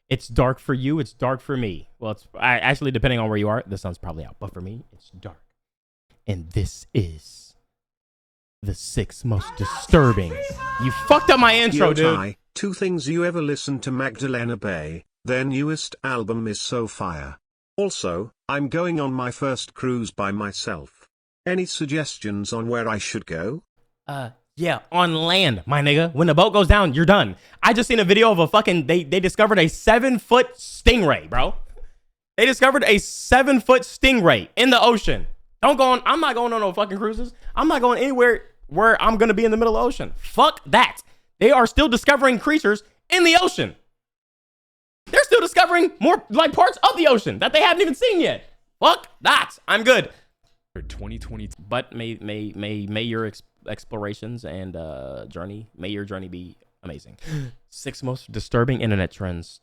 It's dark for you. It's dark for me. Well, it's actually depending on where you are. The sun's probably out, but for me, it's dark. And this is the 6 most disturbing. You fucked up my intro, dude. 2 things you ever listened to Magdalena Bay. Their newest album is so fire. Also, I'm going on my first cruise by myself. Any suggestions on where I should go? Yeah, on land, my nigga. When the boat goes down, you're done. I just seen a video of a fucking, they discovered a 7-foot stingray, bro. They discovered a 7-foot stingray in the ocean. Don't go on, I'm not going on no fucking cruises. I'm not going anywhere where I'm gonna be in the middle of the ocean. Fuck that. They are still discovering creatures in the ocean. They're still discovering more like parts of the ocean that they haven't even seen yet. Fuck that. I'm good. For 2020, but may your explorations and may your journey be amazing. 6 most disturbing internet trends.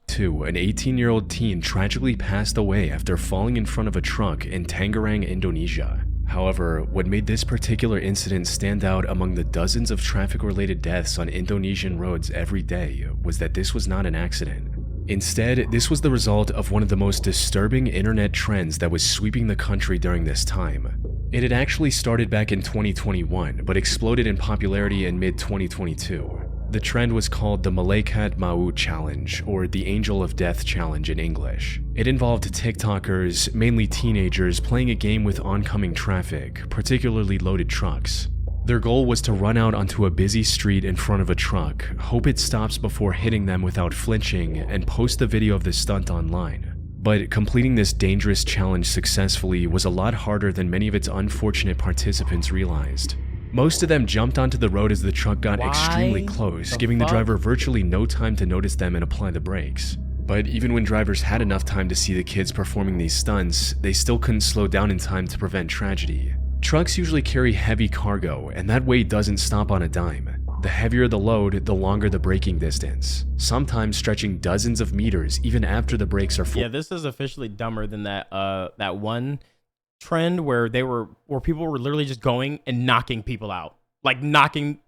2. An 18-year-old teen tragically passed away after falling in front of a truck in Tangerang, Indonesia. However, what made this particular incident stand out among the dozens of traffic-related deaths on Indonesian roads every day was that this was not an accident. Instead, this was the result of one of the most disturbing internet trends that was sweeping the country during this time. It had actually started back in 2021, but exploded in popularity in mid-2022. The trend was called the Malaikat Maut Challenge, or the Angel of Death Challenge in English. It involved TikTokers, mainly teenagers, playing a game with oncoming traffic, particularly loaded trucks. Their goal was to run out onto a busy street in front of a truck, hope it stops before hitting them without flinching, and post the video of the stunt online. But completing this dangerous challenge successfully was a lot harder than many of its unfortunate participants realized. Most of them jumped onto the road as the truck got extremely close, giving the driver virtually no time to notice them and apply the brakes. But even when drivers had enough time to see the kids performing these stunts, they still couldn't slow down in time to prevent tragedy. Trucks usually carry heavy cargo, and that weight doesn't stop on a dime. The heavier the load, the longer the braking distance, sometimes stretching dozens of meters even after the brakes are full. Yeah, this is officially dumber than that one trend where people were literally just going and knocking people out. Like knocking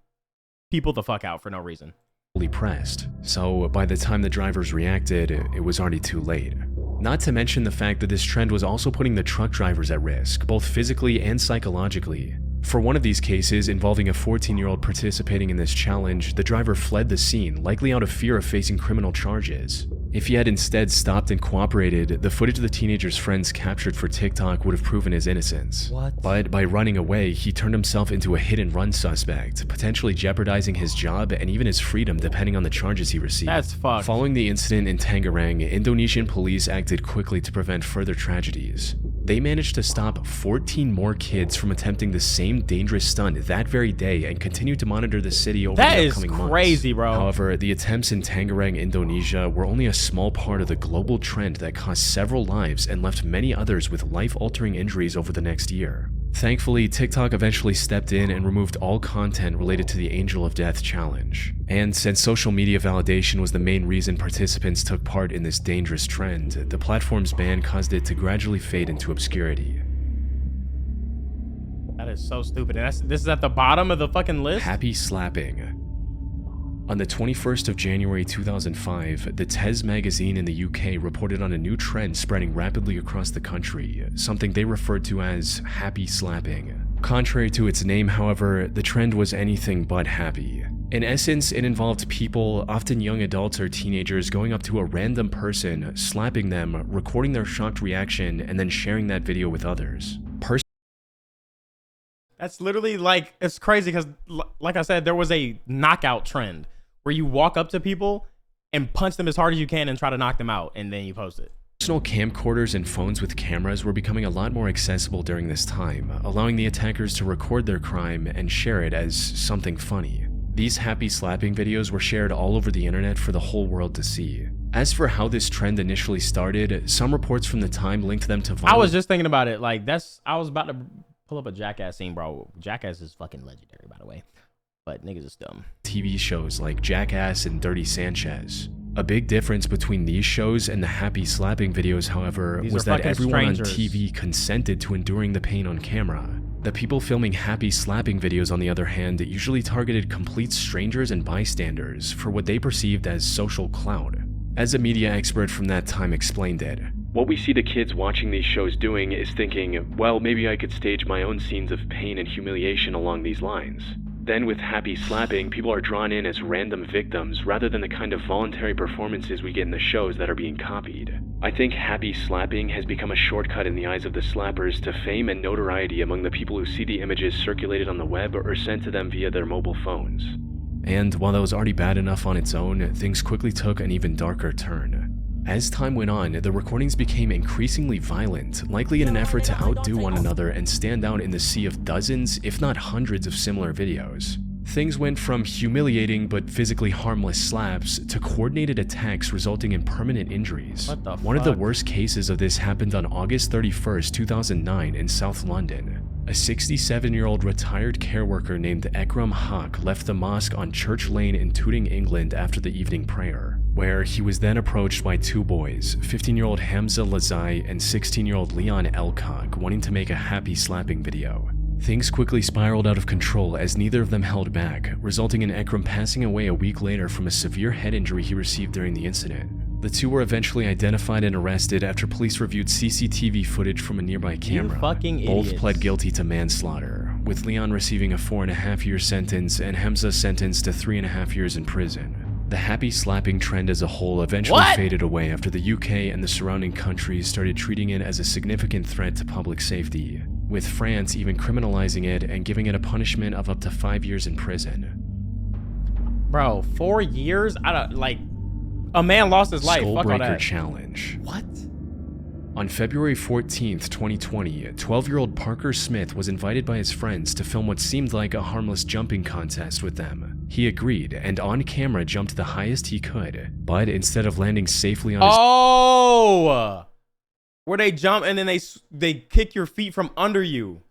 people the fuck out for no reason. Fully pressed. So by the time the drivers reacted, it was already too late. Not to mention the fact that this trend was also putting the truck drivers at risk, both physically and psychologically. For one of these cases, involving a 14-year-old participating in this challenge, the driver fled the scene, likely out of fear of facing criminal charges. If he had instead stopped and cooperated, the footage the teenager's friends captured for TikTok would have proven his innocence. What? But by running away, he turned himself into a hit-and-run suspect, potentially jeopardizing his job and even his freedom depending on the charges he received. That's fucked. Following the incident in Tangerang, Indonesian police acted quickly to prevent further tragedies. They managed to stop 14 more kids from attempting the same dangerous stunt that very day and continued to monitor the city over the upcoming months. That is crazy, bro. However, the attempts in Tangerang, Indonesia were only a small part of the global trend that cost several lives and left many others with life-altering injuries over the next year. Thankfully, TikTok eventually stepped in and removed all content related to the Angel of Death challenge. And since social media validation was the main reason participants took part in this dangerous trend, the platform's ban caused it to gradually fade into obscurity. That is so stupid. And this is at the bottom of the fucking list? Happy slapping. On the 21st of January 2005, the Tez magazine in the UK reported on a new trend spreading rapidly across the country, something they referred to as happy slapping. Contrary to its name, however, the trend was anything but happy. In essence, it involved people, often young adults or teenagers, going up to a random person, slapping them, recording their shocked reaction, and then sharing that video with others. That's literally like, it's crazy because like I said, there was a knockout trend where you walk up to people and punch them as hard as you can and try to knock them out, and then you post it. Personal camcorders and phones with cameras were becoming a lot more accessible during this time, allowing the attackers to record their crime and share it as something funny. These happy slapping videos were shared all over the internet for the whole world to see. As for how this trend initially started, some reports from the time linked them to violent— I was just thinking about it. Like, I was about to pull up a Jackass scene, bro. Jackass is fucking legendary, by the way. But niggas is dumb. TV shows like Jackass and Dirty Sanchez. A big difference between these shows and the happy slapping videos, however, was that everyone on TV consented to enduring the pain on camera. The people filming happy slapping videos, on the other hand, usually targeted complete strangers and bystanders for what they perceived as social clout. As a media expert from that time explained it, "What we see the kids watching these shows doing is thinking, well, maybe I could stage my own scenes of pain and humiliation along these lines. Then with happy slapping, people are drawn in as random victims rather than the kind of voluntary performances we get in the shows that are being copied. I think happy slapping has become a shortcut in the eyes of the slappers to fame and notoriety among the people who see the images circulated on the web or sent to them via their mobile phones." And while that was already bad enough on its own, things quickly took an even darker turn. As time went on, the recordings became increasingly violent, likely in an effort to outdo one another and stand out in the sea of dozens, if not hundreds, of similar videos. Things went from humiliating but physically harmless slaps to coordinated attacks resulting in permanent injuries. One of the worst cases of this happened on August 31st, 2009 in South London. A 67-year-old retired care worker named Ekram Haq left the mosque on Church Lane in Tooting, England after the evening prayer, where he was then approached by two boys, 15-year-old Hamza Lazai and 16-year-old Leon Elcock, wanting to make a happy slapping video. Things quickly spiraled out of control as neither of them held back, resulting in Ekram passing away a week later from a severe head injury he received during the incident. The two were eventually identified and arrested after police reviewed CCTV footage from a nearby camera. Both pled guilty to manslaughter, with Leon receiving a 4.5-year sentence and Hamza sentenced to 3.5 years in prison. The happy slapping trend as a whole eventually faded away after the UK and the surrounding countries started treating it as a significant threat to public safety, with France even criminalizing it and giving it a punishment of up to 5 years in prison. Bro, 4 years? I don't, like, a man lost his life. Fuck all Skullbreaker that. challenge. What? On February 14th, 2020, 12-year-old Parker Smith was invited by his friends to film what seemed like a harmless jumping contest with them. He agreed, and on camera jumped the highest he could, but instead of landing safely on his where they jump and then they kick your feet from under you.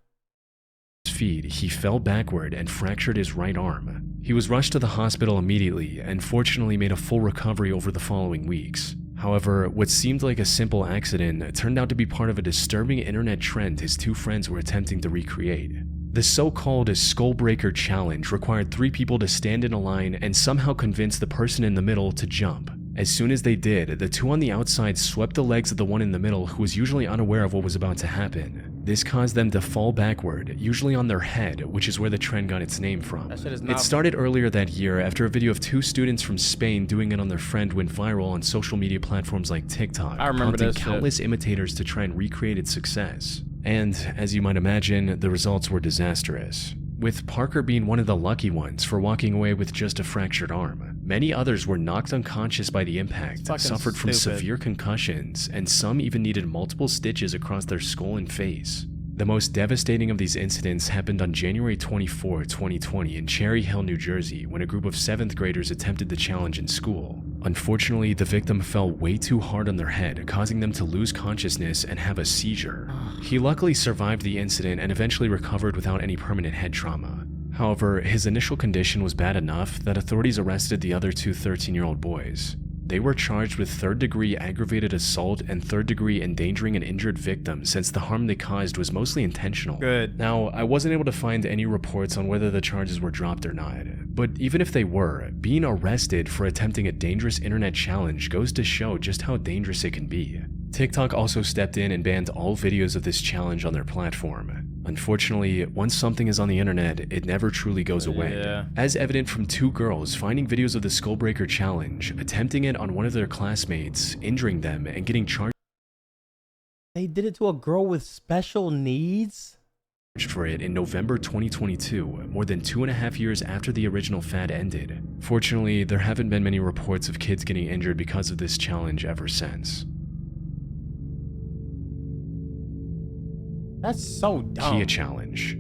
Feet, he fell backward and fractured his right arm. He was rushed to the hospital immediately and fortunately made a full recovery over the following weeks. However, what seemed like a simple accident turned out to be part of a disturbing internet trend his two friends were attempting to recreate. The so-called Skullbreaker challenge required 3 people to stand in a line and somehow convince the person in the middle to jump. As soon as they did, the 2 on the outside swept the legs of the one in the middle who was usually unaware of what was about to happen. This caused them to fall backward, usually on their head, which is where the trend got its name from. It started earlier that year after a video of 2 students from Spain doing it on their friend went viral on social media platforms like TikTok, prompting countless imitators to try and recreate its success. And, as you might imagine, the results were disastrous, with Parker being one of the lucky ones for walking away with just a fractured arm. Many others were knocked unconscious by the impact, suffered from severe concussions, and some even needed multiple stitches across their skull and face. The most devastating of these incidents happened on January 24, 2020 in Cherry Hill, New Jersey, when a group of 7th graders attempted the challenge in school. Unfortunately, the victim fell way too hard on their head, causing them to lose consciousness and have a seizure. He luckily survived the incident and eventually recovered without any permanent head trauma. However, his initial condition was bad enough that authorities arrested the other 2 13-year-old boys. They were charged with 3rd-degree aggravated assault and 3rd-degree endangering an injured victim since the harm they caused was mostly intentional. Good. Now, I wasn't able to find any reports on whether the charges were dropped or not, but even if they were, being arrested for attempting a dangerous internet challenge goes to show just how dangerous it can be. TikTok also stepped in and banned all videos of this challenge on their platform. Unfortunately, once something is on the internet, it never truly goes away. As evident from 2 girls finding videos of the Skullbreaker challenge, attempting it on one of their classmates, injuring them, and getting charged. They did it to a girl with special needs? For it in November 2022, more than 2.5 years after the original fad ended. Fortunately, there haven't been many reports of kids getting injured because of this challenge ever since. That's so dumb. Kia challenge.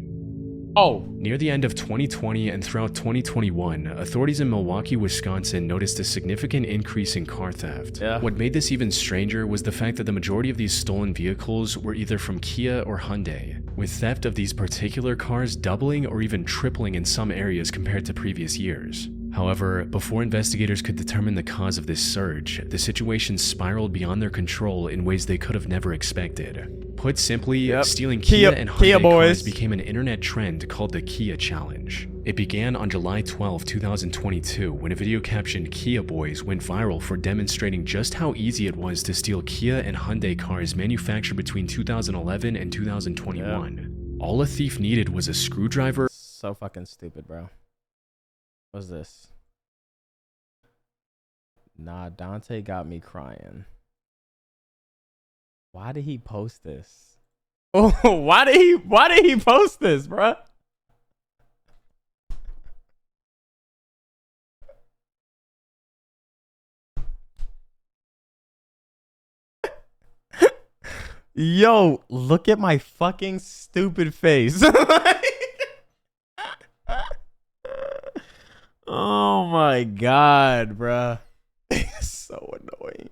Oh. Near the end of 2020 and throughout 2021, authorities in Milwaukee, Wisconsin noticed a significant increase in car theft. What made this even stranger was the fact that the majority of these stolen vehicles were either from Kia or Hyundai, with theft of these particular cars doubling or even tripling in some areas compared to previous years. However, before investigators could determine the cause of this surge, the situation spiraled beyond their control in ways they could have never expected. Put simply, stealing Kia and Hyundai cars became an internet trend called the Kia Challenge. It began on July 12, 2022, when a video captioned "Kia Boys" went viral for demonstrating just how easy it was to steal Kia and Hyundai cars manufactured between 2011 and 2021. All a thief needed was a screwdriver. So fucking stupid, bro. What's this? Nah, Dante got me crying. Why did he post this? Oh, why did he post this, bro? Yo, look at my fucking stupid face. Oh my god, bruh. It's so annoying.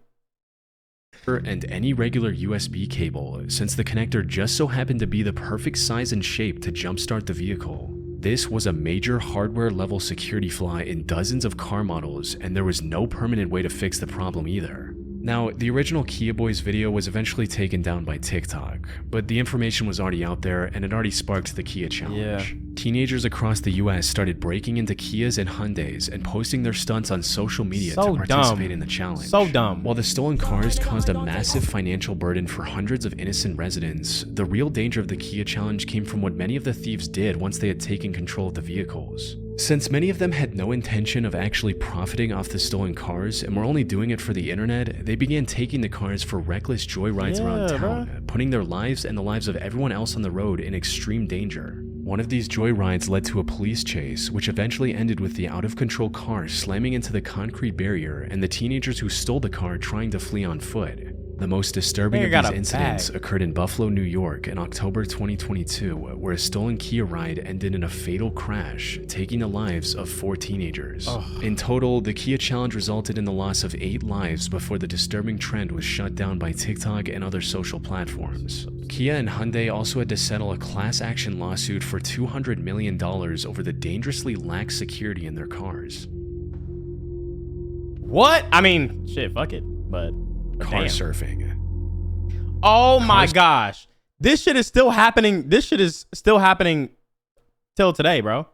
And any regular USB cable, since the connector just so happened to be the perfect size and shape to jumpstart the vehicle. This was a major hardware level security flaw in dozens of car models, and there was no permanent way to fix the problem either. Now, the original Kia Boys video was eventually taken down by TikTok, but the information was already out there and it already sparked the Kia Challenge. Teenagers across the US started breaking into Kias and Hyundais and posting their stunts on social media to participate in the challenge. So dumb. While the stolen cars caused a massive financial burden for hundreds of innocent residents, the real danger of the Kia Challenge came from what many of the thieves did once they had taken control of the vehicles. Since many of them had no intention of actually profiting off the stolen cars and were only doing it for the internet, they began taking the cars for reckless joyrides around town, putting their lives and the lives of everyone else on the road in extreme danger. One of these joyrides led to a police chase, which eventually ended with the out-of-control car slamming into the concrete barrier and the teenagers who stole the car trying to flee on foot. The most disturbing of these incidents occurred in Buffalo, New York in October 2022, where a stolen Kia ride ended in a fatal crash, taking the lives of 4 teenagers. In total, the Kia Challenge resulted in the loss of 8 lives before the disturbing trend was shut down by TikTok and other social platforms. Kia and Hyundai also had to settle a class action lawsuit for $200 million over the dangerously lax security in their cars. What? I mean, shit, fuck it, but... Car surfing. Oh my gosh. This shit is still happening. This shit is still happening till today, bro.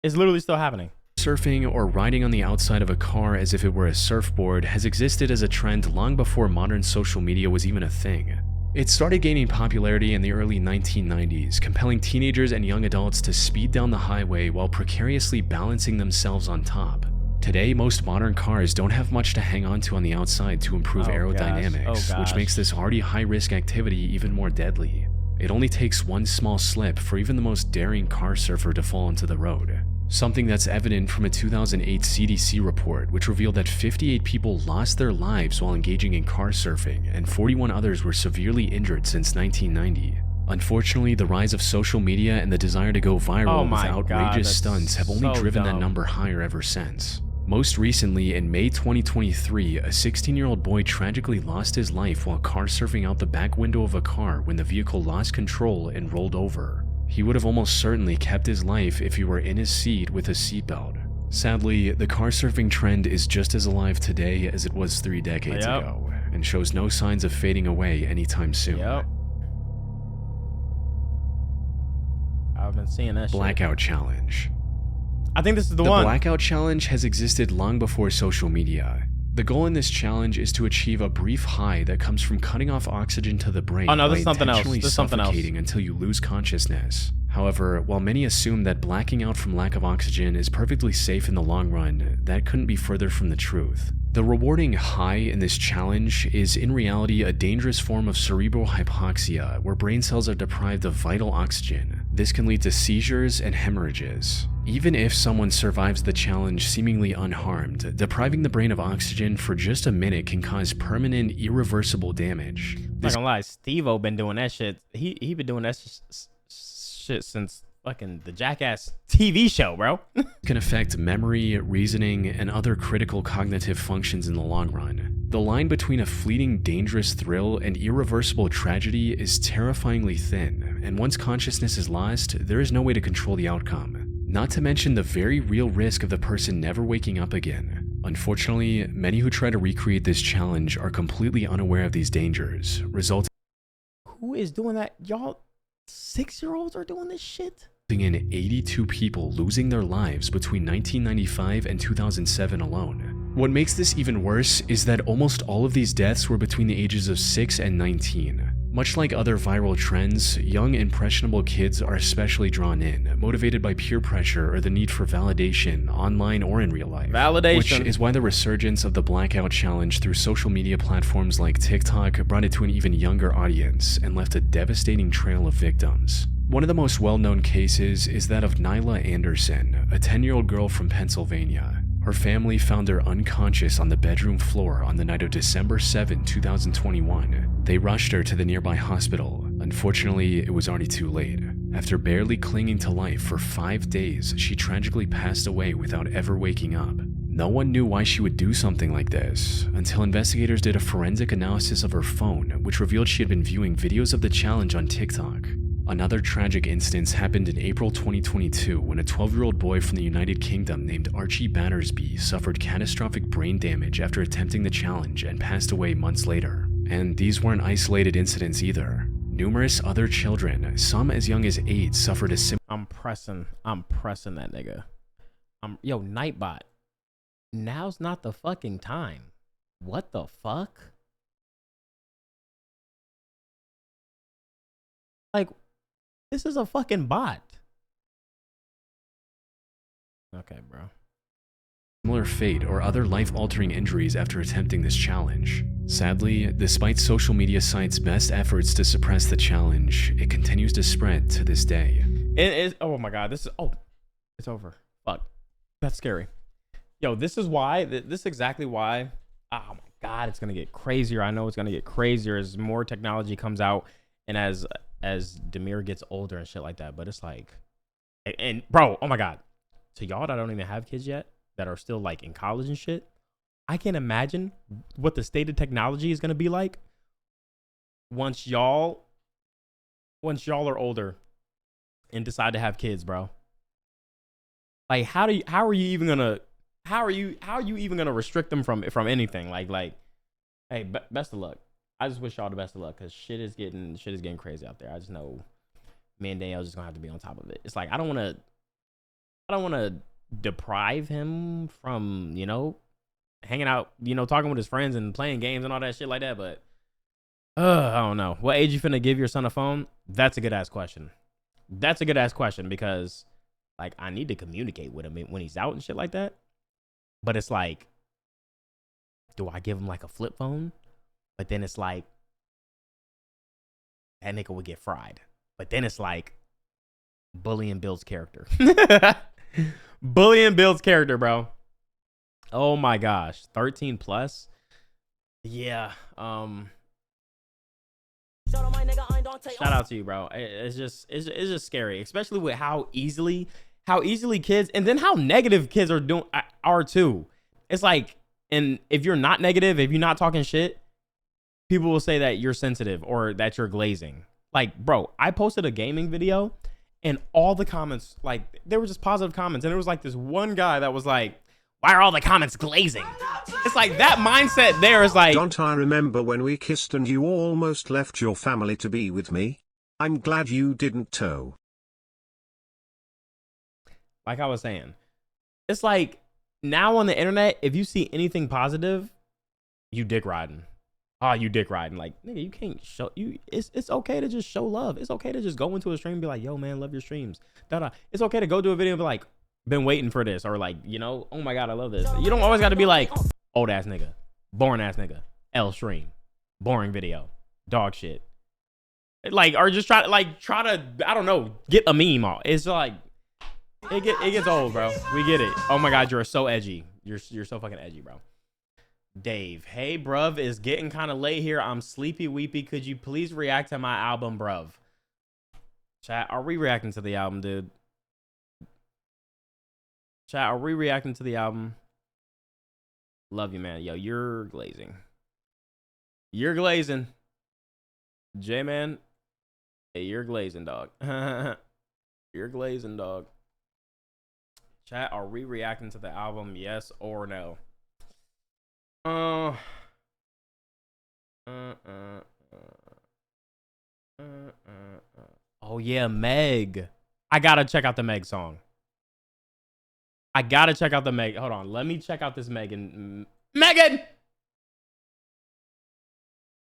It's literally still happening. Surfing, or riding on the outside of a car as if it were a surfboard, has existed as a trend long before modern social media was even a thing. It started gaining popularity in the early 1990s, compelling teenagers and young adults to speed down the highway while precariously balancing themselves on top. Today, most modern cars don't have much to hang on to on the outside to improve aerodynamics, which makes this already high-risk activity even more deadly. It only takes one small slip for even the most daring car surfer to fall onto the road. Something that's evident from a 2008 CDC report, which revealed that 58 people lost their lives while engaging in car surfing, and 41 others were severely injured since 1990. Unfortunately, the rise of social media and the desire to go viral with outrageous stunts have only driven that number higher ever since. Most recently, in May 2023, a 16-year-old boy tragically lost his life while car surfing out the back window of a car when the vehicle lost control and rolled over. He would have almost certainly kept his life if he were in his seat with a seatbelt. Sadly, the car surfing trend is just as alive today as it was 3 decades ago, and shows no signs of fading away anytime soon. I've been seeing that Blackout Challenge. I think this is the one. The Blackout Challenge has existed long before social media. The goal in this challenge is to achieve a brief high that comes from cutting off oxygen to the brain by intentionally suffocating until you lose consciousness. However, while many assume that blacking out from lack of oxygen is perfectly safe in the long run, that couldn't be further from the truth. The rewarding high in this challenge is in reality a dangerous form of cerebral hypoxia, where brain cells are deprived of vital oxygen. This can lead to seizures and hemorrhages. Even if someone survives the challenge seemingly unharmed, depriving the brain of oxygen for just a minute can cause permanent, irreversible damage. Not gonna lie, Steve-O been doing that shit. He been doing that shit since fucking the Jackass TV show, bro. Can affect memory, reasoning, and other critical cognitive functions in the long run. The line between a fleeting dangerous thrill and irreversible tragedy is terrifyingly thin, and once consciousness is lost, there is no way to control the outcome. not to mention the very real risk of the person never waking up again. Unfortunately, many who try to recreate this challenge are completely unaware of these dangers, resulting Who is doing that? Y'all 6-year-olds are doing this shit? in 82 people losing their lives between 1995 and 2007 alone. What makes this even worse is that almost all of these deaths were between the ages of 6 and 19. Much like other viral trends, young impressionable kids are especially drawn in, motivated by peer pressure or the need for validation, online or in real life. Validation. Which is why the resurgence of the blackout challenge through social media platforms like TikTok brought it to an even younger audience and left a devastating trail of victims. One of the most well-known cases is that of Nyla Anderson, a 10-year-old girl from Pennsylvania. Her family found her unconscious on the bedroom floor on the night of December 7, 2021. They rushed her to the nearby hospital. Unfortunately, it was already too late. After barely clinging to life for 5 days, she tragically passed away without ever waking up. No one knew why she would do something like this, until investigators did a forensic analysis of her phone, which revealed she had been viewing videos of the challenge on TikTok. Another tragic instance happened in April 2022 when a 12-year-old boy from the United Kingdom named Archie Battersby suffered catastrophic brain damage after attempting the challenge and passed away months later. And these weren't isolated incidents either. Numerous other children, some as young as 8, suffered a similar— I'm pressing that nigga. Yo, Nightbot. Now's not the fucking time. What the fuck? Like, this is a fucking bot. Okay, bro. similar fate or other life-altering injuries after attempting this challenge. Sadly, despite social media sites' best efforts to suppress the challenge, it continues to spread to this day. It is. Oh my god, this is. Oh, it's over. Fuck, that's scary. Yo, this is why. This is exactly why. Oh my god, it's gonna get crazier. I know it's gonna get crazier as more technology comes out and as Demir gets older and shit like that. But it's like, and bro, oh my god, to y'all that don't even have kids yet, that are still like in college and shit, I can't imagine what the state of technology is gonna be like once y'all are older and decide to have kids, bro. Like, how are you even gonna restrict them from anything? Like, hey, best of luck. I just wish y'all the best of luck, because shit is getting crazy out there. I just know me and Danielle just gonna have to be on top of it. It's like, I don't want to deprive him from, you know, hanging out, you know, talking with his friends and playing games and all that shit like that. But I don't know. What age you finna give your son a phone? That's a good ass question. Because like, I need to communicate with him when he's out and shit like that. But it's like, do I give him like a flip phone? But then it's like, that nigga would get fried. But then it's like, bullying builds character. Bullying builds character, bro. Oh my gosh. 13 plus. Yeah. Shout out to you, bro. It's just scary, especially with how easily kids, and then how negative kids are too. It's like, and if you're not negative, if you're not talking shit, people will say that you're sensitive or that you're glazing. Like, bro, I posted a gaming video and all the comments, like, they were just positive comments. And there was like this one guy that was like, why are all the comments glazing? It's like, that mindset there is like, don't I remember when we kissed and you almost left your family to be with me? I'm glad you didn't tow. Like I was saying, it's like, now on the internet, if you see anything positive, you dick riding. Oh, you dick riding. Like, nigga, you can't show you. It's okay to just show love. It's okay to just go into a stream and be like, yo, man, love your streams. It's okay to go do a video and be like, been waiting for this, or like, you know, oh my god, I love this. You don't always got to be like, old ass nigga, boring ass nigga, L stream, boring video, dog shit. Like, or just try to I don't know, get a meme off. It's like, it gets old, bro. We get it. Oh my god, you're so edgy. You're so fucking edgy, bro. Dave, hey bruv, it's getting kind of late here. I'm sleepy weepy. Could you please react to my album, bruv? Chat, are we reacting to the album, dude? Chat, are we reacting to the album? Love you, man. Yo, you're glazing. You're glazing. J-Man, hey, you're glazing, dog. You're glazing, dog. Chat, are we reacting to the album? Yes or no? Oh yeah, Meg. I gotta check out the Meg song. I gotta check out the Meg. Hold on, let me check out this Megan. Megan!